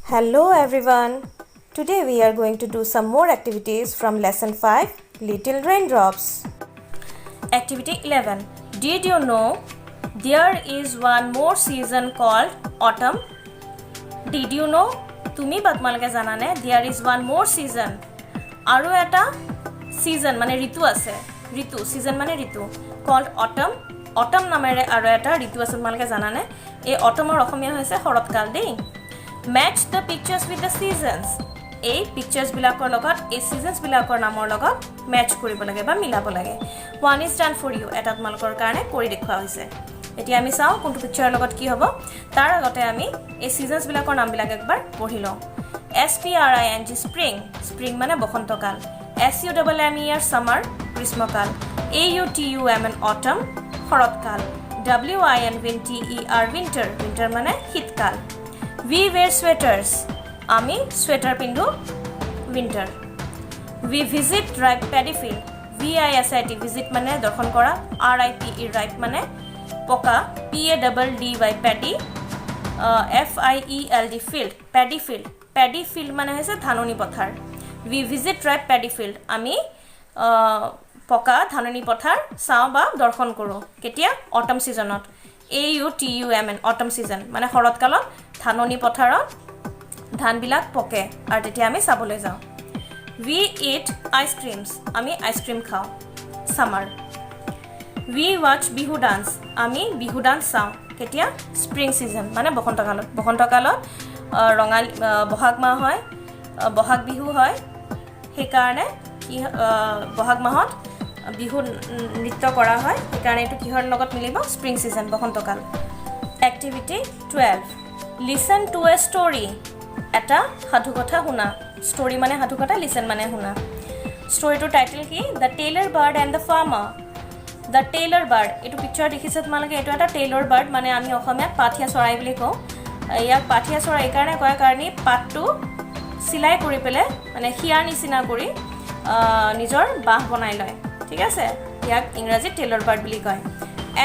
Hello everyone. Today we are going to do some more activities from lesson 5 Little Raindrops. Activity 11. Did you know there is one more season called autumn? Did you know? Tumi batmalke janane there is one more season. Aru eta season mane ritu ase. Ritu season mane ritu called autumn. Autumn namere aru eta ritu ase malke janane. Ei autumn or okhomiya hoise horatkal dei. Match the pictures with the seasons. এই pictures বিলাকৰ লগত এই seasons বিলাকৰ নামৰ লগত match কৰিব লাগে বা মিলাব লাগে. One is done for you. এটা তোমালোকৰ কাৰণে কৰি দেখুৱা হৈছে. এতিয়া আমি চাও কোনটো পিকচাৰৰ লগত কি হ'ব। তাৰ আগতে আমি এই seasons বিলাকৰ নাম বিলাক একবাৰ পঢ়ি লওঁ। SPRING spring. Spring মানে বসন্তকাল. SUMMER summer গ্ৰীষ্মকাল. AUTUMN autumn শৰৎকাল. WINTER winter. Winter মানে শীতকাল. We wear sweaters. Ami sweater pindu winter. We visit ripe paddy field. VISIT visit mane dorshon kora. RIPE ripe mane poka. PADDY paddy. FIELD field. Paddy field. Paddy field mane hoise dhanoni pothar. We visit ripe paddy field. Ami poka dhanoni pothar sao ba dorshon koro. Ketia autumn seasonot. AUTUMN autumn season মানে শৰৎকালত ধাননি পথাৰত ধান বিলাক পকে আৰু তেতিয়া আমি চাবলৈ যাওঁ we eat ice creams আমি আইসক্রিম খাওঁ summer we watch bihu dance আমি bihu dance চাওঁ কেতিয়া spring season মানে বসন্তকালত ৰঙালী বহাগ মাহ হয় বহাগ বিহু হয় সেই কাৰণে কি বহাগ মাহত বিহু নৃত্য কৰা হয় কাৰণ এটো কিহৰ লগত মিলিব স্প্ৰিং সিজন বসন্তকাল activity 12 listen to a story এটা সাধু কথা শুনা স্টোরি মানে সাধু কথা লিসন মানে শুনা স্টোৰিটোৰ টাইটেল কি the tailor bird and the farmer the tailor bird এটো পিকচাৰ দেখিছে তোমালোকে এটো এটা টেইলৰ বাৰ্ড মানে আমি অসমীয়াত পাঠিয়া চৰাই বুলি কওঁ ইয়াক পাঠিয়া চৰাই কাৰণে কয় কাৰণে পাতটো সিলাই কৰি পেলে মানে হিয়াৰ নিচিনা কৰি নিজৰ বাহ বনাই লয় ঠিক আছে ইয়াক ইংৰাজী টেইলৰ বাৰ্ড বুলি কয়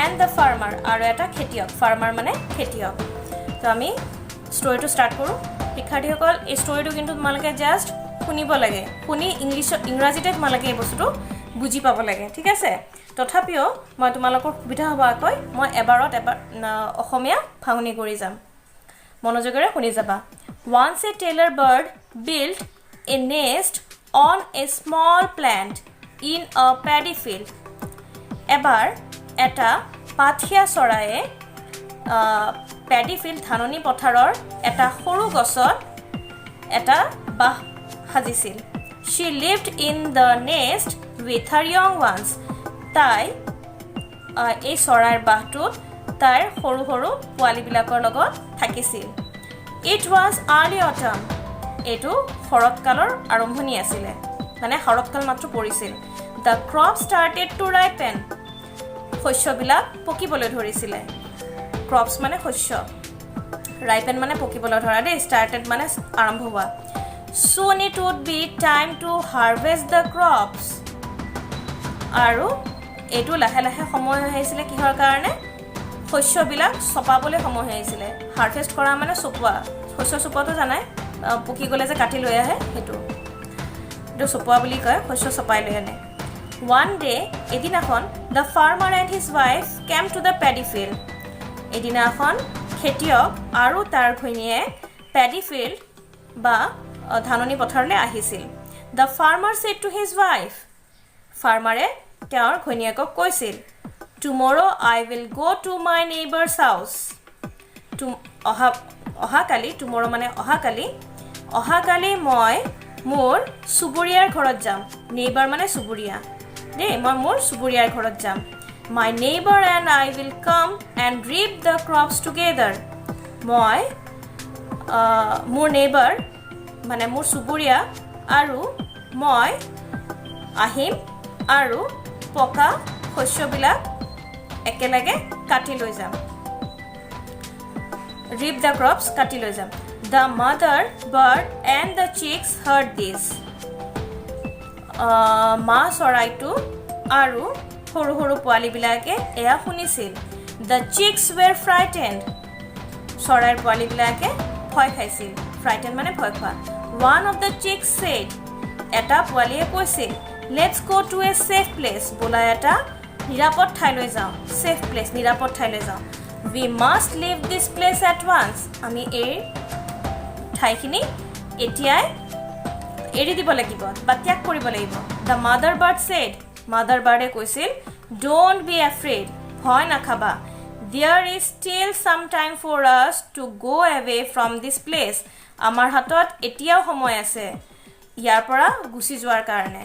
এণ্ড দ্য ফাৰ্মাৰ আৰু এটা খেতিয়ক ফাৰ্মাৰ মানে খেতিয়ক তো আমি ষ্টৰিটো ষ্টাৰ্ট কৰো শিক্ষাৰ্থীসকল এই ষ্টৰিটো কিন্তু তোমালোকে জাস্ট শুনিব লাগে শুনি ইংৰাজীতে তোমালোকে এই বস্তুটো বুজি পাব লাগে ঠিক আছে তথাপিও মই তোমালোকৰ সুবিধা হোৱাকৈ মই এবাৰ অসমীয়া ভাঙনি কৰি যাম মনোযোগৰে শুনি যাবা once a tailor bird built a nest on a small plant in a paddy field এবাৰ এটা পাঠিয়া চৰায়ে paddy field ধাননি পথাৰৰ এটা সৰু গছত এটা বাহ সাজিছিল she lived in the nest with her young ones তাই এই চৰাইৰ বাহটোত তাইৰ সৰু সৰু পোৱালি বিলাকৰ লগত থাকিছিল it was early autumn এটো শৰৎকালৰ আৰম্ভণি আছিল মানে শৰৎকাল মাত্ৰ পৰিছিল the crop started to ripen শস্যবিলাক পকিবলৈ ধৰিছিল crops মানে শস্য ripen মানে পকিবলৈ ধৰা দে started মানে আৰম্ভ হোৱা soon it would be time to harvest the crops আৰু এটো লাহে লাহে সময় হৈছিল কিহৰ কাৰণে শস্যবিলাক চপাবলৈ সময় হৈছিল হাৰভেস্ট কৰা মানে চপোৱা শস্য চপোৱাটো জানাই পকি গলে যে কাটি লৈ আহে হেতু এটো চপোৱা বুলি কয় শস্য চপাই লৈ আনে one day edinakhon the farmer and his wife came to the paddy field edinakhon খেতিয়ক আৰু তাৰ ঘৈণীয়ে paddy field বা ধাননি পথাৰলৈ আহিছিল the farmer said to his wife farmer তেওঁৰ ঘৈণীয়েকক কৈছিল tomorrow I will go to my neighbor's house অহাকালি tomorrow মানে অহাকালি মই মোৰ সুবুৰীয়াৰ ঘৰত যাম নেইবাৰ মানে সুবুৰীয়া দে মই মোৰ সুবুৰীয়াৰ ঘৰত যাম my neighbor and I will come and reap the crops together মই মোৰ নেইবাৰ মানে মোৰ সুবুৰীয়া আৰু মই আহিম আৰু পকা শস্যবিলাক একেলগে কাটি লৈ যাম reap the crops কাটি লৈ যাম the mother bird and the chicks heard this মা চৰাইটো আৰু সৰু সৰু পোৱালি বিলাকে এয়া শুনিছিল the chicks were frightened চৰাইৰ পোৱালি বিলাকে ভয় খাইছিল frightened মানে ভয় খোৱা one of the chicks said এটা পোৱালিয়ে কৈছিল let's go to a safe place বোলা এটা নিৰাপদ ঠাইলৈ যাওঁ safe place নিৰাপদ ঠাইলৈ যাওঁ we must leave this place at once আমি এই ঠাইখিনি এতিয়াই এৰি দিব লাগিব বা ত্যাগ কৰিব লাগিব the mother bird said mother bird এ কৈছিল don't be afraid ভয় নাখাবা there is still some time for us to go away from this place আমাৰ হাতত এতিয়াও সময় আছে ইয়াৰ পৰা গুছি যোৱাৰ কাৰণে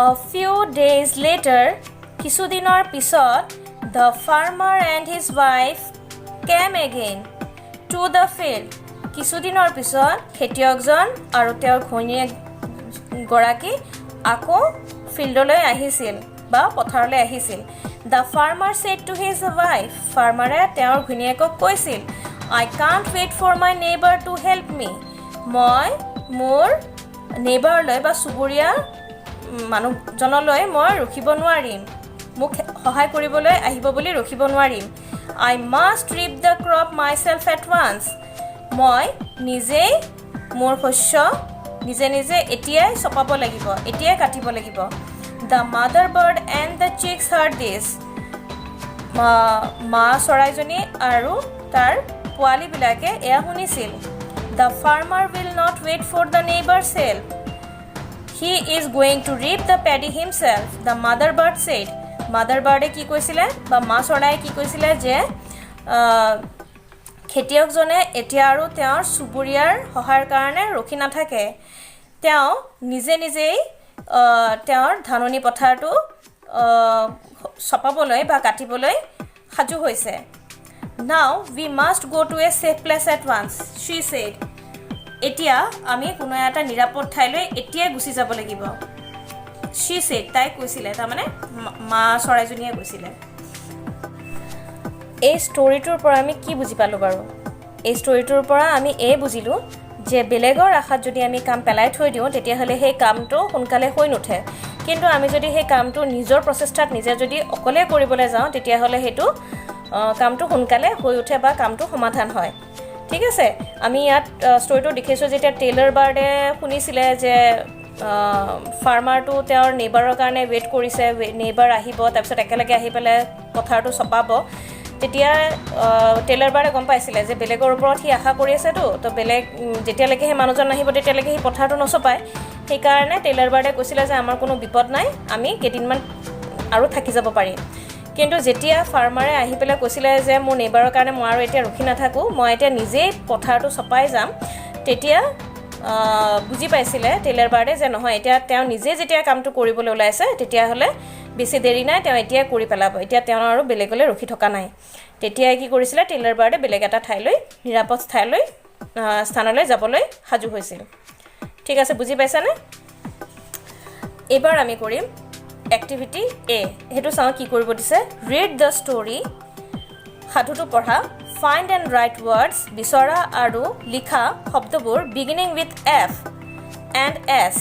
a few days later কিছুদিনৰ পিছত the farmer and his wife came again to the field কিছুদিনৰ পিছত খেতিয়কজন আৰু তেওঁৰ ঘৈণীয়েক গৰাকী আকৌ ফিল্ডলৈ আহিছিল বা পথাৰলৈ আহিছিল the farmer said to his wife farmer তেওঁৰ ঘৈণীয়েকক কৈছিল I can't wait for my neighbor to help me মই মোৰ নেইবাৰলৈ বা চুবুৰীয়া মানুহজনলৈ মই ৰখিব নোৱাৰিম মোক সহায় কৰিবলৈ আহিব বুলি ৰখিব নোৱাৰিম I must reap the crop myself at once মই নিজেই মোৰ শস্য নিজে নিজে এতিয়াই চপাব লাগিব এতিয়াই কাটিব লাগিব the mother bird and the chicks heard this মা চৰাইজনী আৰু তাৰ পোৱালিবিলাকে এয়া শুনিছিল the farmer will not wait for the neighbor's help he is going to reap the paddy himself the mother bird said mother bird কি কৈছিলে বা মা চৰাই কি কৈছিলে যে খেতিয়কজনে এতিয়া আৰু তেওঁৰ চুবুৰীয়াৰ সহায়ৰ কাৰণে ৰখি নাথাকে তেওঁ নিজে নিজেই তেওঁৰ ধাননি পথাৰটো চপাবলৈ বা কাটিবলৈ সাজু হৈছে now we must go to a safe place at once she said এতিয়া আমি কোনো এটা নিৰাপদ ঠাইলৈ এতিয়াই গুছি যাব লাগিব she said তাই কৈছিলে তাৰ মানে মা চৰাইজনীয়ে কৈছিলে এই ষ্টৰীটোৰ পৰা আমি কি বুজি পালো বাৰু এই ষ্টৰীটোৰ পৰা আমি এই বুজিলো যে বেলেগৰ আশাত যদি আমি কাম পেলাই থৈ দিওঁ তেতিয়া হলে সেই কামটো সোনকালে হৈ নুঠে কিন্তু আমি যদি সেই কামটো নিজৰ প্ৰচেষ্টাত নিজে যদি অকলে কৰিবলৈ যাওঁ তেতিয়া হলে হেতু কামটো সোনকালে হৈ উঠে বা কামটো সমাধান হয় ঠিক আছে আমি ইয়াত ষ্টৰীটো দেখিছো যেতিয়া টেইলাৰ বাৰ্ডে শুনিছিলে যে ফাৰ্মাৰটো তেওঁৰ নেইবাৰৰ কাৰণে ৱেইট কৰিছে নেইবাৰ আহিব তাৰপিছত একেলগে আহি পেলাই পথাৰটো চপাব তেতিয়া টেইলাৰ বাৰ্ডে গম পাইছিলে যে বেলেগৰ ওপৰত সি আশা কৰি আছেতো তো বেলেগ যেতিয়ালৈকে সেই মানুহজন আহিব তেতিয়ালৈকে সি পথাৰটো নচপায় সেইকাৰণে টেইলাৰ বাৰ্ডে কৈছিলে যে আমাৰ কোনো বিপদ নাই আমি কেইদিনমান আৰু থাকি যাব পাৰিম কিন্তু যেতিয়া ফাৰ্মাৰে আহি পেলাই কৈছিলে যে মোৰ নেইবাৰৰ কাৰণে মই আৰু এতিয়া ৰখি নাথাকো মই এতিয়া নিজেই পথাৰটো চপাই যাম তেতিয়া বুজি পাইছিলে টেইলাৰ বাৰ্ডে যে নহয় এতিয়া তেওঁ নিজে যেতিয়া কামটো কৰিবলৈ ওলাইছে তেতিয়া হলে বেছি দেৰি নাই তেওঁ এতিয়া কৰি পেলাব এতিয়া তেওঁ আৰু বেলেগলৈ ৰখি থকা নাই তেতিয়া কি কৰিছিলে টেইলাৰ বাৰ্ডে বেলেগ এটা ঠাইলৈ নিৰাপদ ঠাইলৈ স্থানলৈ যাবলৈ সাজু হৈছিল ঠিক আছে বুজি পাইছানে এবাৰ আমি কৰিম এক্টিভিটি এ হেতু চাও কি কৰিব দিছে ৰিড দ্য ষ্টৰী সাধুটো পঢ়া find and write words বিচৰা আৰু লিখা শব্দবোৰ beginning with f and s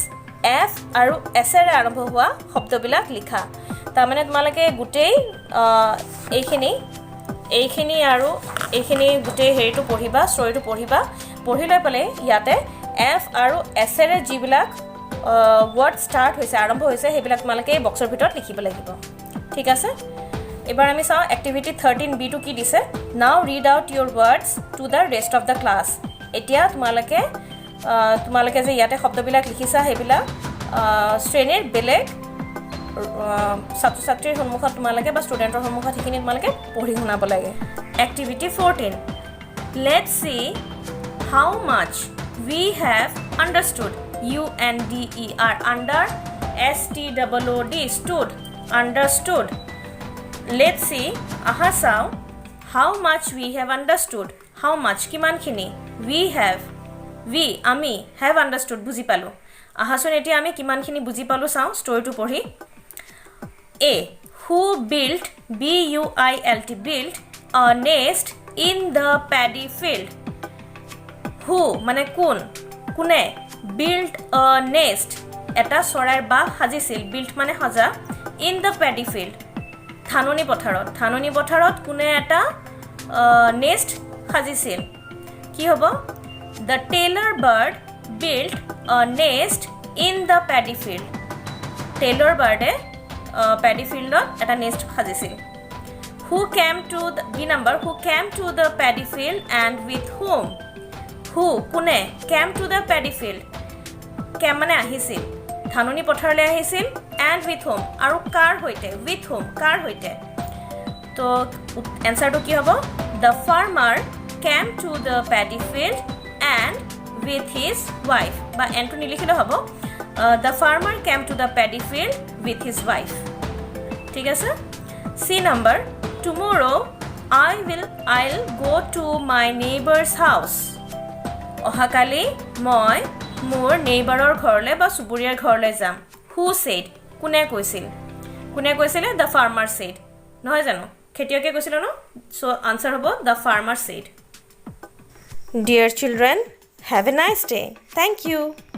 f আৰু s এৰে আৰম্ভ হোৱা শব্দবিলাক লিখা তাৰ মানে তোমালোকে গুটেই এইখিনি আৰু এইখিনি গুটেই হেৰিটো পঢ়িবা ষ্টৰীটো পঢ়িবা পঢ়ি লৈ পেলাই ইয়াতে f আৰু s এৰে যিবিলাক word start হৈছে আৰম্ভ হৈছে সেইবিলাক তোমালোকে এই বক্সৰ ভিতৰত লিখিব লাগিব ঠিক আছে এবাৰ আমি চাও এক্টিভিটি 13b টো কি দিছে now read out your words to the rest of the class এতিয়া তোমালোকে যে ইয়াতে শব্দবিলাক লিখিছা হেবিলাক শ্ৰেণীৰ বেলেগ ছাত্ৰ-ছাত্ৰীৰ সন্মুখত তোমালোকে বা ষ্টুডেন্টৰ সন্মুখত হিখিনি তোমালোকে পঢ়ি শুনাব লাগে activity 14 let's see how mass we have understood UNDER under STOOD stood understood let's see aha sao how much we have understood how much kiman khini we ami have understood buji palu aha son eti ami kiman khini buji palu sao story to pori a who built built a nest in the paddy field who mane kune built a nest eta sorar ba hajisil built mane haja in the paddy field ধাননি পথাৰত কোনে এটা nest সাজিছিল কি হ'ব the tailor bird built a nest in the paddy field tailor bird paddy field eta nest সাজিছিল who came to the b number who came to the paddy field and with whom who কোনে came to the paddy field came মানে আহিছিল ধাননি পথাৰলৈ আহিছিল and with whom আৰু কাৰ হৈতে with whom কাৰ হৈতে তো এনসাৰটো কি হ'ব the farmer came to the paddy field and with his wife বা এনটো নিলিখিলে হ'ব the farmer came to the paddy field with his wife ঠিক আছে c number tomorrow I'll go to my neighbor's house অহাকালি মই মোৰ নেইবাৰৰ ঘৰলৈ বা সুবুৰীয়াৰ ঘৰলৈ যাম who said কোনে কৈছিল the farmer said নহয় জানো খেতিয়কে কৈছিল ন সো আনসাৰ হ'ব the farmer said Dear children, have a nice day. Thank you.